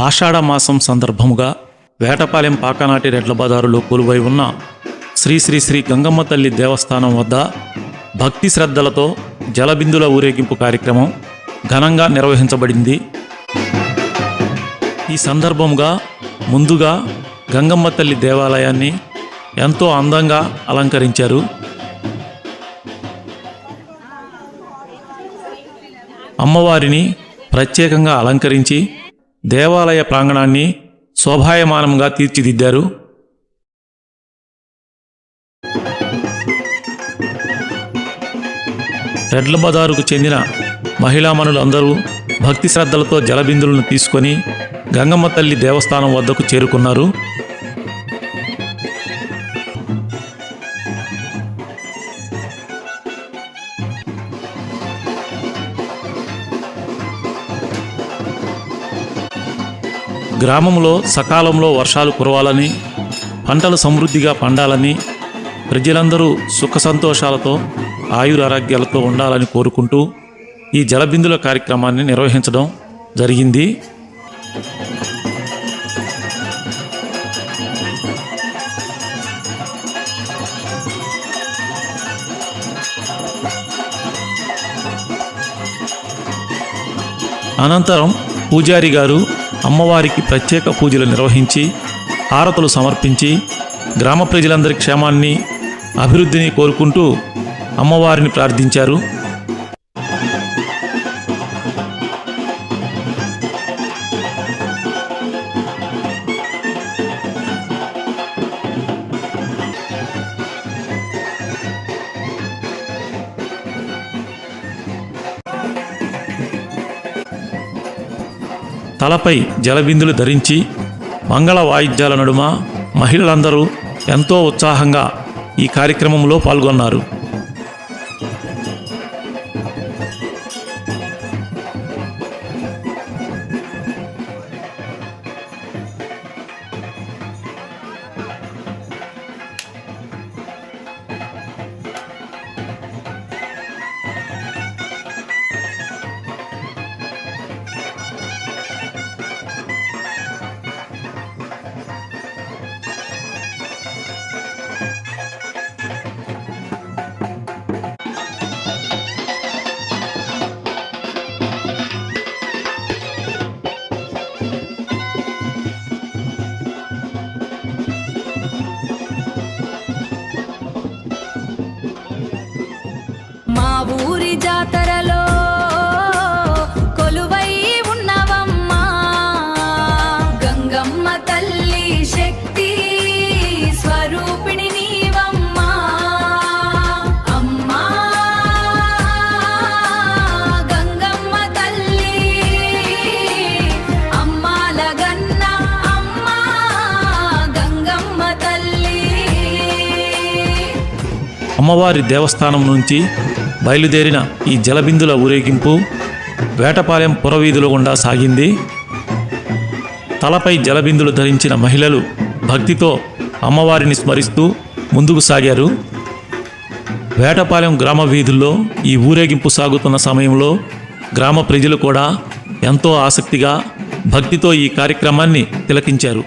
ఆషాఢమాసం సందర్భముగా వేటపాలెం పాకనాటి రెడ్ల బజారులో కొలువై ఉన్న శ్రీ శ్రీ శ్రీ గంగమ్మ తల్లి దేవస్థానం వద్ద భక్తి శ్రద్ధలతో జలబిందుల ఊరేగింపు కార్యక్రమం ఘనంగా నిర్వహించబడింది. ఈ సందర్భముగా ముందుగా గంగమ్మ తల్లి దేవాలయాన్ని ఎంతో అందంగా అలంకరించారు. అమ్మవారిని ప్రత్యేకంగా అలంకరించి దేవాలయ ప్రాంగణాన్ని శోభాయమానంగా తీర్చిదిద్దారు. రెడ్ల బజారుకు చెందిన మహిళామణులందరూ భక్తి శ్రద్ధలతో జలబిందులను తీసుకొని గంగమ్మ తల్లి దేవస్థానం వద్దకు చేరుకున్నారు. గ్రామంలో సకాలంలో వర్షాలు కురవాలని, పంటలు సమృద్ధిగా పండాలని, ప్రజలందరూ సుఖ సంతోషాలతో ఆయురారోగ్యాలతో ఉండాలని కోరుకుంటూ ఈ జలబిందుల కార్యక్రమాన్ని నిర్వహించడం జరిగింది. అనంతరం పూజారి గారు అమ్మవారికి ప్రత్యేక పూజలు నిర్వహించి హారతులు సమర్పించి గ్రామ ప్రజలందరి క్షేమాన్ని అభివృద్ధిని కోరుకుంటూ అమ్మవారిని ప్రార్థించారు. తలపై జలబిందులు ధరించి మంగళ వాయిద్యాల నడుమ మహిళలందరూ ఎంతో ఉత్సాహంగా ఈ కార్యక్రమంలో పాల్గొన్నారు. ఊరి జాతరలో కొలువై ఉన్నవమ్మా గంగమ్మ తల్లి శక్తి స్వరూపిణి నీవమ్మా అమ్మా గంగమ్మ తల్లి అమ్మాలగన్న అమ్మా గంగమ్మ తల్లి. అమ్మవారి దేవస్థానం నుంచి బయలుదేరిన ఈ జలబిందుల ఊరేగింపు వేటపాలెం పురవీధుల గుండా సాగింది. తలపై జలబిందులు ధరించిన మహిళలు భక్తితో అమ్మవారిని స్మరిస్తూ ముందుకు సాగారు. వేటపాలెం గ్రామ వీధుల్లో ఈ ఊరేగింపు సాగుతున్న సమయంలో గ్రామ ప్రజలు కూడా ఎంతో ఆసక్తిగా భక్తితో ఈ కార్యక్రమాన్ని తిలకించారు.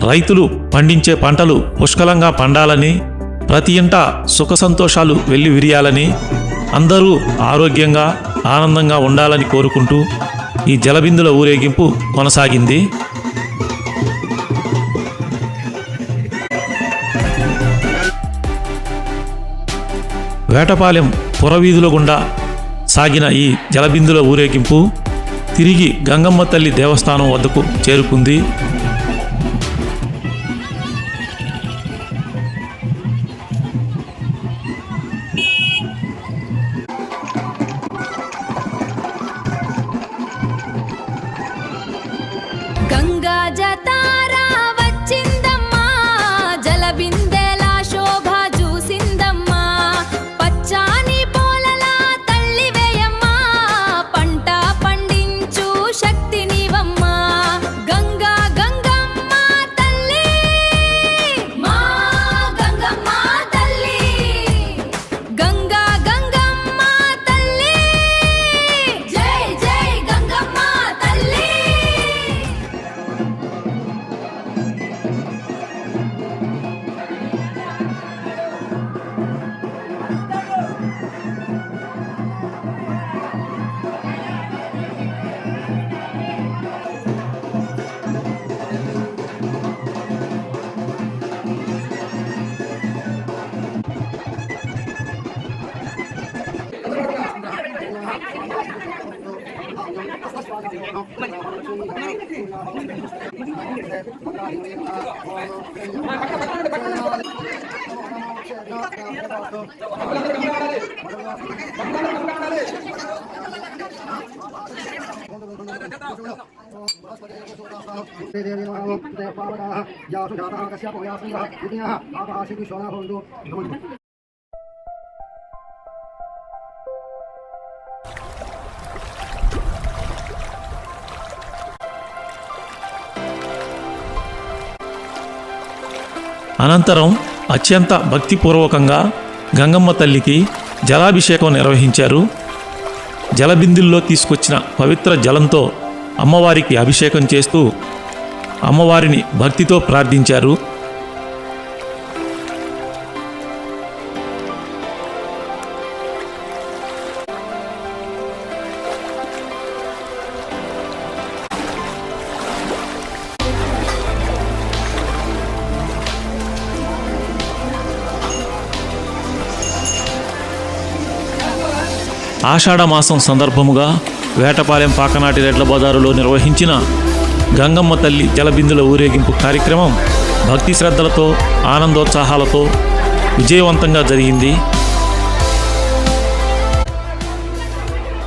రైతులు పండించే పంటలు పుష్కలంగా పండాలని, ప్రతి ఇంట సుఖ సంతోషాలు వెల్లివిరియాలని, అందరూ ఆరోగ్యంగా ఆనందంగా ఉండాలని కోరుకుంటూ ఈ జలబిందుల ఊరేగింపు కొనసాగింది. వేటపాలెం పురవీధుల గుండా సాగిన ఈ జలబిందుల ఊరేగింపు తిరిగి గంగమ్మ తల్లి దేవస్థానం వద్దకు చేరుకుంది. గంగా జతారా వచ్చిందమ్మా, జలబిందెల శోభ చూసిందమ్మా, పచ్చాని పోలలా తల్లి వేయమ్మా, పంట పండించు శక్తినివమ్మా. గంగా గంగమ్మ తల్లి, మా గంగమ్మ తల్లి, గంగా గంగమ్మ తల్లి, జై జై గంగమ్మ తల్లి. అనంతరం అత్యంత భక్తిపూర్వకంగా గంగమ్మ తల్లికి జలాభిషేకం నిర్వహించారు. జలబిందుల్లో తీసుకొచ్చిన పవిత్ర జలంతో అమ్మవారికి అభిషేకం చేస్తూ అమ్మవారిని భక్తితో ప్రార్థించారు. ఆషాఢ మాసం సందర్భముగా వేటపాలెం పాకనాటి రెడ్ల బజారులో నిర్వహించిన గంగమ్మ తల్లి జలబిందుల ఊరేగింపు కార్యక్రమం భక్తి శ్రద్ధలతో ఆనందోత్సాహాలతో విజయవంతంగా జరిగింది.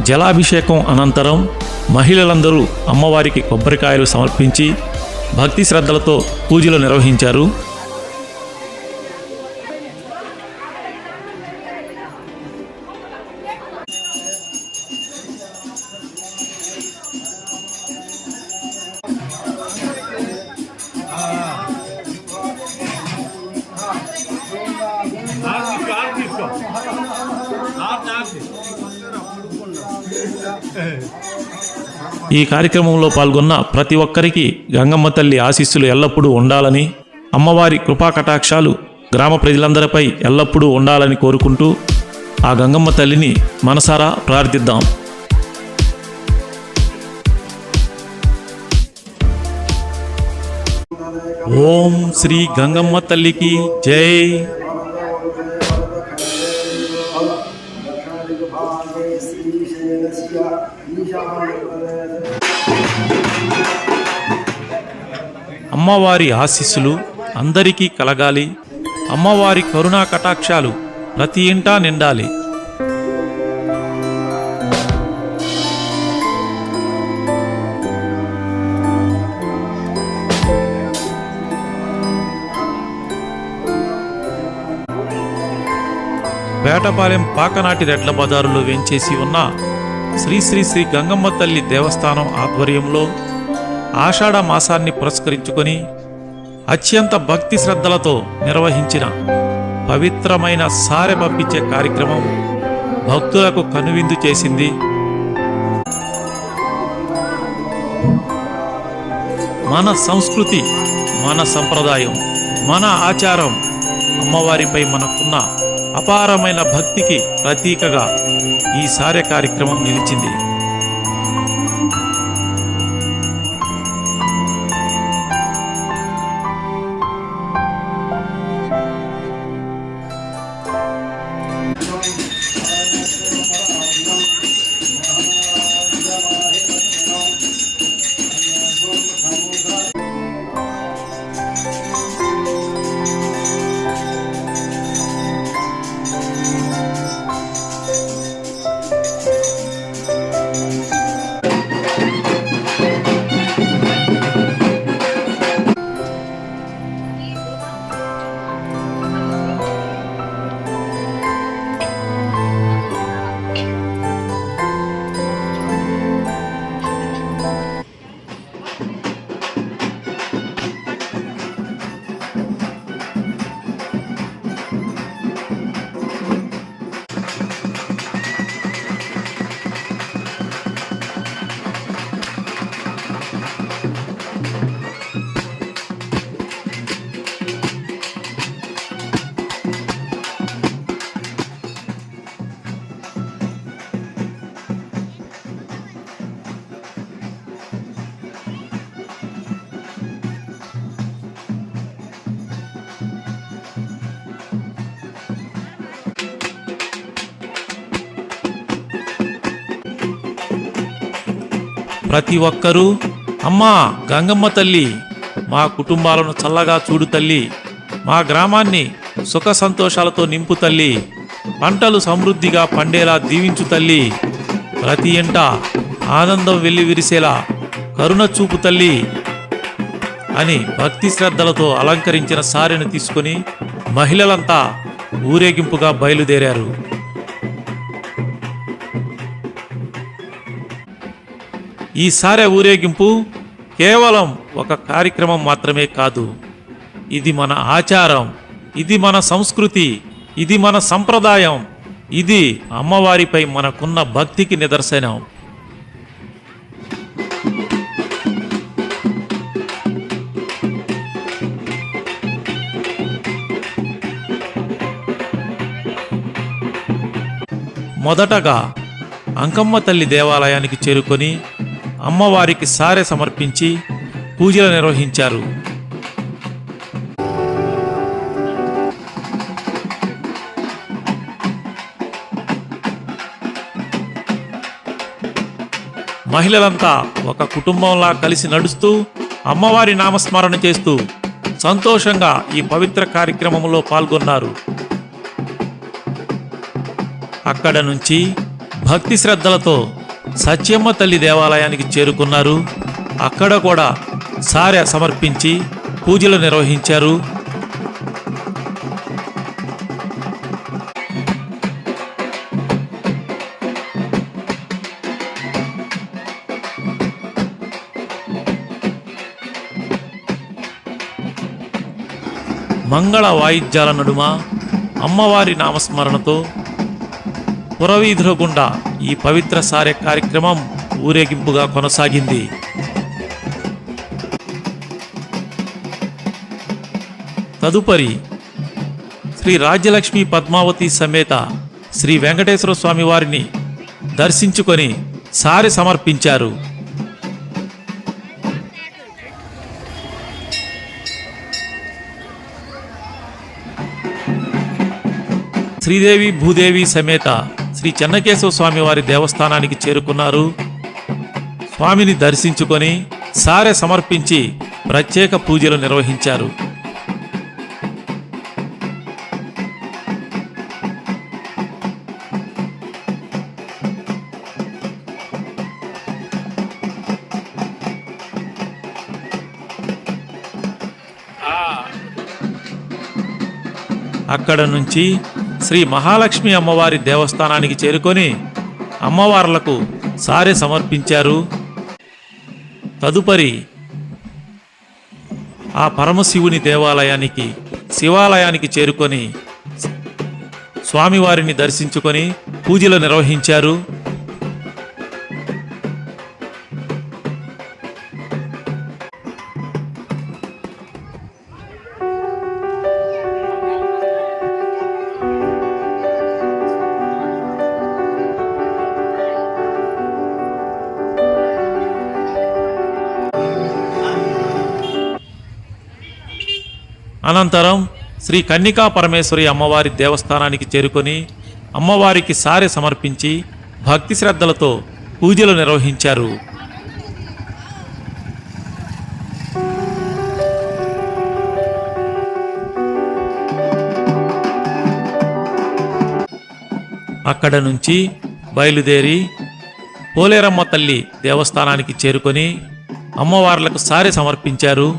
జలాభిషేకం అనంతరం మహిళలందరూ అమ్మవారికి కొబ్బరికాయలు సమర్పించి భక్తి శ్రద్ధలతో పూజలు నిర్వహించారు. ఈ కార్యక్రమంలో పాల్గొన్న ప్రతి ఒక్కరికి గంగమ్మ తల్లి ఆశీస్సులు ఎల్లప్పుడూ ఉండాలని, అమ్మవారి కృపా కటాక్షాలు గ్రామ ప్రజలందరిపై ఎల్లప్పుడూ ఉండాలని కోరుకుంటూ ఆ గంగమ్మ తల్లిని మనసారా ప్రార్థిద్దాం. ఓం శ్రీ గంగమ్మ తల్లికి జై. అమ్మవారి ఆశీస్సులు అందరికీ కలగాలి. అమ్మవారి కరుణా కటాక్షాలు ప్రతి ఇంటా నిండాలి. వేటపాలెం పాకనాటి రెడ్ల బజారులో వేంచేసి ఉన్న శ్రీ శ్రీ శ్రీ గంగమ్మ తల్లి దేవస్థానం ఆధ్వర్యంలో ఆషాఢ మాసాన్ని పురస్కరించుకొని అత్యంత భక్తి శ్రద్ధలతో నిర్వహించిన పవిత్రమైన సారె పంపించే కార్యక్రమం భక్తులకు కనువిందు చేసింది. మన సంస్కృతి, మన సంప్రదాయం, మన ఆచారం, అమ్మవారిపై మనకున్న అపారమైన భక్తికి ప్రతీకగా ఈ సారె కార్యక్రమం నిలిచింది. ప్రతి ఒక్కరూ అమ్మా గంగమ్మ తల్లి, మా కుటుంబాలను చల్లగా చూడు తల్లి, మా గ్రామాన్ని సుఖ సంతోషాలతో నింపు తల్లి, పంటలు సమృద్ధిగా పండేలా దీవించు తల్లి, ప్రతి ఇంట ఆనందం వెల్లివిరిసేలా కరుణ చూపు తల్లి అని భక్తి శ్రద్ధలతో అలంకరించిన సారెను తీసుకుని మహిళలంతా ఊరేగింపుగా బయలుదేరారు. ఈ సారె ఊరేగింపు కేవలం ఒక కార్యక్రమం మాత్రమే కాదు, ఇది మన ఆచారం, ఇది మన సంస్కృతి, ఇది మన సంప్రదాయం, ఇది అమ్మవారిపై మనకున్న భక్తికి నిదర్శనం. మొదటగా అంకమ్మ తల్లి దేవాలయానికి చేరుకొని అమ్మవారికి సారె సమర్పించి పూజలు నిర్వహించారు. మహిళలంతా ఒక కుటుంబంలా కలిసి నడుస్తూ అమ్మవారి నామస్మరణ చేస్తూ సంతోషంగా ఈ పవిత్ర కార్యక్రమంలో పాల్గొన్నారు. అక్కడ నుంచి భక్తి శ్రద్ధలతో సత్యమ్మ తల్లి దేవాలయానికి చేరుకున్నారు. అక్కడ కూడా సారె సమర్పించి పూజలు నిర్వహించారు. మంగళ వాయిద్యాల నడుమ అమ్మవారి నామస్మరణతో పురవీధుల గుండా ఈ పవిత్ర సారె కార్యక్రమం ఊరేగింపుగా కొనసాగింది. తదుపరి శ్రీ రాజ్యలక్ష్మి పద్మావతి సమేత శ్రీ వెంకటేశ్వర స్వామి వారిని దర్శించుకొని సారె సమర్పించారు. శ్రీదేవి భూదేవి సమేత శ్రీ చెన్నకేశవ స్వామి వారి దేవస్థానానికి చేరుకున్నారు. స్వామిని దర్శించుకొని సారె సమర్పించి ప్రత్యేక పూజలు నిర్వహించారు. అక్కడ నుంచి శ్రీ మహాలక్ష్మి అమ్మవారి దేవస్థానానికి చేరుకొని అమ్మవార్లకు సారె సమర్పించారు. తదుపరి ఆ పరమశివుని దేవాలయానికి శివాలయానికి చేరుకొని స్వామివారిని దర్శించుకొని పూజలు నిర్వహించారు. అనంతరం శ్రీ కన్నికా పరమేశ్వరి అమ్మవారి దేవస్థానానికి చేరుకొని అమ్మవారికి సారె సమర్పించి భక్తి శ్రద్ధలతో పూజలు నిర్వహించారు. అక్కడ నుంచి బయలుదేరి పోలేరమ్మ తల్లి దేవస్థానానికి చేరుకొని అమ్మవార్లకు సారె సమర్పించారు.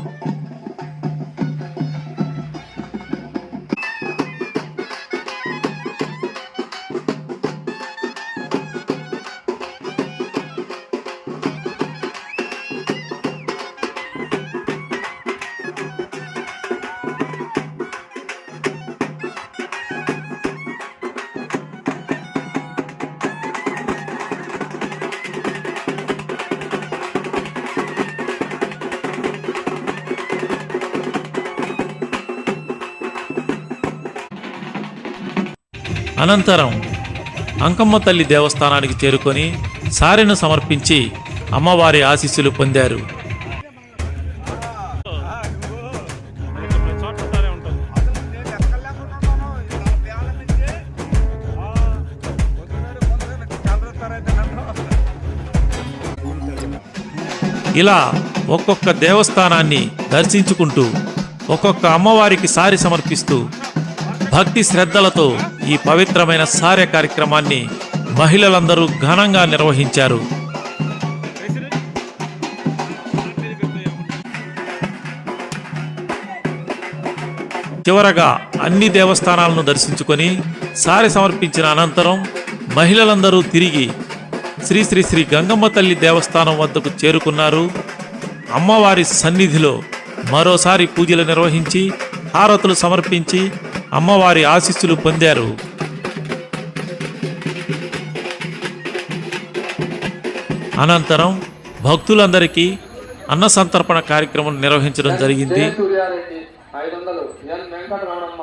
అనంతరం అంకమ్మ తల్లి దేవస్థానానికి చేరుకొని సారెను సమర్పించి అమ్మవారి ఆశీస్సులు పొందారు. ఇలా ఒక్కొక్క దేవస్థానాన్ని దర్శించుకుంటూ ఒక్కొక్క అమ్మవారికి సారి సమర్పిస్తూ భక్తి శ్రద్ధలతో ఈ పవిత్రమైన సారె కార్యక్రమాన్ని మహిళలందరూ ఘనంగా నిర్వహించారు. చివరగా అన్ని దేవస్థానాలను దర్శించుకొని సారె సమర్పించిన అనంతరం మహిళలందరూ తిరిగి శ్రీ శ్రీ శ్రీ గంగమ్మ తల్లి దేవస్థానం వద్దకు చేరుకున్నారు. అమ్మవారి సన్నిధిలో మరోసారి పూజలు నిర్వహించి హారతులు సమర్పించి అమ్మవారి ఆశీస్సులు పొందారు. అనంతరం భక్తులందరికీ అన్న సంతర్పణ కార్యక్రమం నిర్వహించడం జరిగింది. సూర్యారెడ్డి 500 ఎన్ వెంకటరమణమ్మ